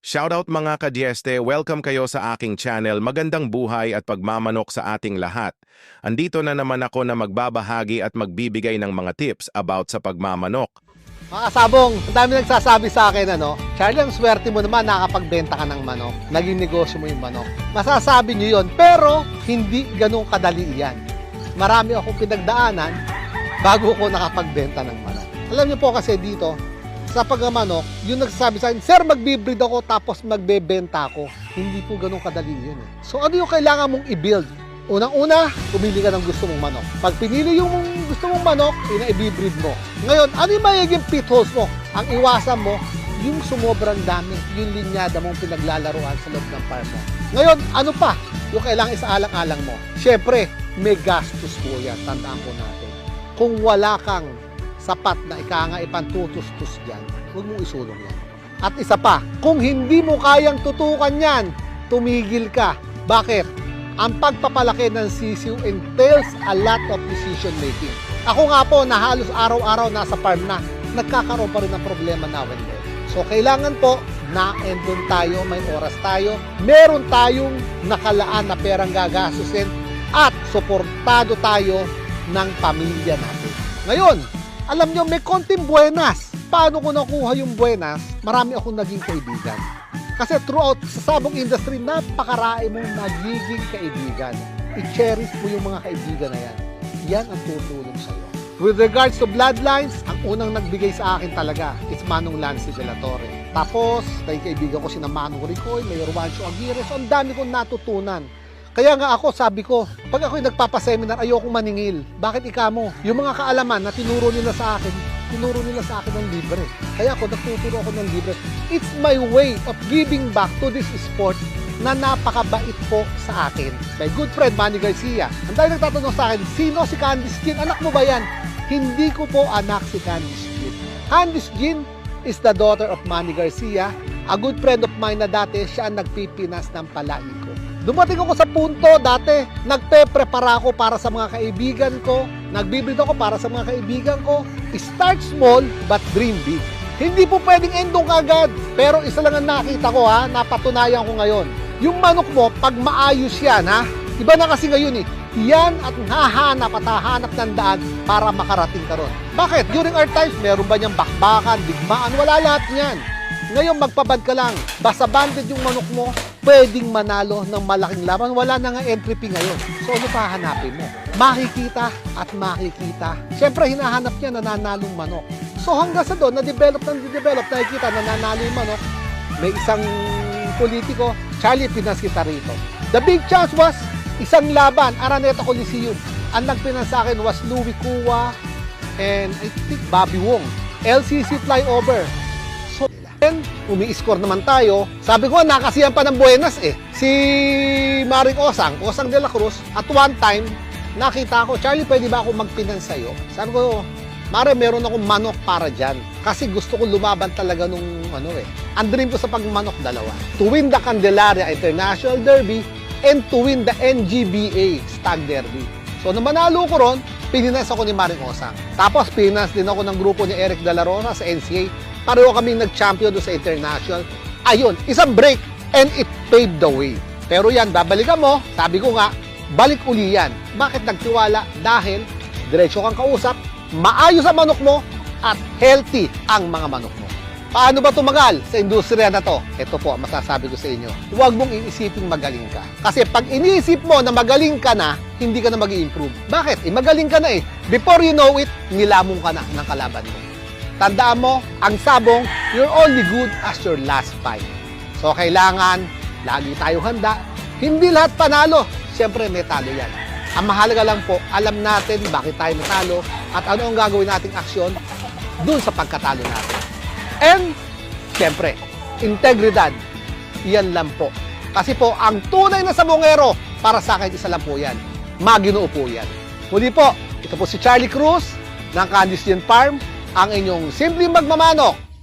Shoutout mga ka-Dieste, welcome kayo sa aking channel. Magandang buhay at pagmamanok sa ating lahat. Andito na naman ako na magbabahagi at magbibigay ng mga tips about sa pagmamanok. Mga kasabong, ang dami nagsasabi sa akin, Charlie, ang swerte mo naman nakapagbenta ka ng manok. Naging negosyo mo yung manok. Masasabi nyo yun, pero hindi ganun kadali yan. Marami akong pinagdaanan bago ko nakapagbenta ng manok. Alam nyo po kasi dito, sa pagmamanok, yung nagsasabi sa akin, Sir, magbibreed ako tapos magbebenta ako. Hindi po ganun kadali yun. So ano yung kailangan mong i-build? Unang-una, pumili ka ng gusto mong manok. Pag pinili yung gusto mong manok, i-breed mo. Ngayon, ano yung magiging pit holes mo? Ang iwasan mo, yung sumobrang dami, yung linyada mong pinaglalaruan sa loob ng farm mo. Ngayon, ano pa? Yung kailangan isaalang-alang mo. Siyempre, may gastos po yan. Tandaan po natin. Kung wala kang sapat na ipantutustos dyan, huwag mong isulong yan. At isa pa, kung hindi mo kayang tutukan yan, tumigil ka. Bakit? Ang pagpapalaki ng sisiw entails a lot of decision making. Ako nga po na halos araw-araw nasa farm na, nagkakaroon pa rin ng problema now and then. So kailangan po na endon tayo, may oras tayo, meron tayong nakalaan na perang gagastusin at suportado tayo ng pamilya natin. Ngayon, alam nyo, may konting buenas. Paano ko nakuha yung buenas? Marami akong naging kaibigan. Kasi throughout sa sabong industry, napakarami mong nagiging kaibigan. I-cherish mo yung mga kaibigan na yan. Yan ang tutulong sa'yo. With regards to bloodlines, ang unang nagbigay sa akin talaga is Manong Lancy de la Torre. Tapos, naging kaibigan ko sina Manong Ricoy, may Ruancho Aguirre. So, ang dami kong natutunan. Kaya nga ako, sabi ko, pag ako'y nagpapaseminar, ayokong maningil. Bakit mo? Yung mga kaalaman na tinuro nila sa akin ng libre. Kaya ako, nagtuturo ako ng libre. It's my way of giving back to this sport na napakabait po sa akin. My good friend, Manny Garcia. Ang dahil nagtatanong sa akin, sino si Candice Jean? Anak mo ba yan? Hindi ko po anak si Candice Jean. Candice Jean is the daughter of Manny Garcia. A good friend of mine na dati, siya ang nagpipinas ng palai ko. Dumating ako sa punto, dati, nagpe-prepara ako para sa mga kaibigan ko, nagbibreed ako para sa mga kaibigan ko. Start small, but dream big. Hindi po pwedeng endong kagad, pero isa lang ang nakita ko, napatunayan ko ngayon. Yung manok mo, pag maayos yan, iba na kasi ngayon yan at hahanap ng daan para makarating ka ron. Bakit? During our times, meron ba niyang bakbakan, digmaan, wala lahat niyan. Ngayon, magpabad ka lang, basta banded yung manok mo, pwedeng manalo ng malaking laban. Wala na nga entry fee ngayon. So ano pa hanapin mo? Makikita at makikita. Siyempre, hinahanap niya nananalong manok. So hanggang sa doon, na-develop, nakikita nananalo yung manok. May isang politiko, Charlie, pinas kita rito. The big chance was, isang laban, Araneta Coliseum. Ang nagpinas sa akin was Louis Cua and I think Bobby Wong. LCC flyover. And umi-score naman tayo. Sabi ko, nakasiyan pa ng buenas Si Maring Osang de la Cruz, at one time, nakita ko, Charlie, pwede ba ako magpinan sa'yo? Sabi ko, Mare, meron akong manok para dyan. Kasi gusto ko lumaban talaga nung Ang dream ko sa pagmanok, dalawa. To win the Candelaria International Derby and to win the NGBA Stag Derby. So, nung manalo ko ron, pininas ako ni Maring Osang. Tapos, pinas din ako ng grupo ni Eric De La Rosa sa NCA. Pareho kaming nag-champion doon sa international. Ayun, isang break and it paved the way. Pero yan, babalikan mo, sabi ko nga, balik uli yan. Bakit nagtiwala? Dahil diretso kang kausap, maayos ang manok mo, at healthy ang mga manok mo. Paano ba tumagal sa industriya na to? Ito po ang masasabi ko sa inyo. Huwag mong iisipin magaling ka. Kasi pag iniisip mo na magaling ka na, hindi ka na mag-i-improve. Bakit? Magaling ka na Before you know it, nilamong ka na ng kalaban mo. Tandaan mo, ang sabong, you're only good as your last fight. So, kailangan, lagi tayong handa. Hindi lahat panalo. Siyempre, may talo yan. Ang mahalaga lang po, alam natin bakit tayo natalo at ano ang gagawin nating aksyon dun sa pagkatalo natin. And, siyempre, integridad. Yan lang po. Kasi po, ang tunay na sabongero, para sa akin, isa lang po yan. Maginoo po yan. Muli po, ito po si Charlie Cruz ng Candice Jean Farm, ang inyong simpleng magmamanok